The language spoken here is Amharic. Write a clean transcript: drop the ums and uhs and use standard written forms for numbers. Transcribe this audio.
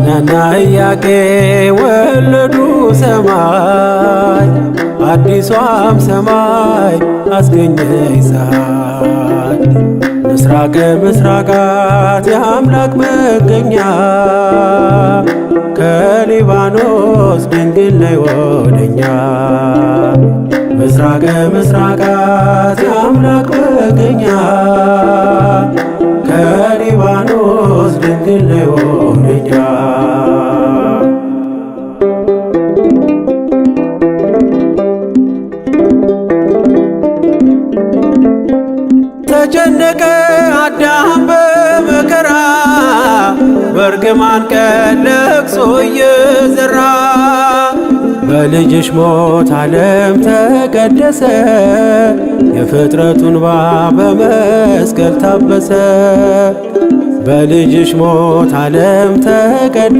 ሐናና ኢያቄም ወለዱ ሰማይ፣ አዲሷም ሰማይ አስገኘች ፀሐይ። ምስራቀ ምስራቃት የአምላክ መገኛ፣ ከሊባኖስ ድንግል ነይ ወደኛ። ምስራቀ ምስራቃት የአምላክ መገኛ፣ ከሊባኖስ ድንግል ነይ ወደኛ። ተጨነቀ አዳም በመከራ፣ በእርግማን ቀን ለቅሶ እየዘራ። በልጅሽ ሞት ዓለም ተቀደሰ፣ የፍጥረቱን እንባ በመስቀል ታበሰ። በልጅሽ ሞት ዓለም ተቀደሰ።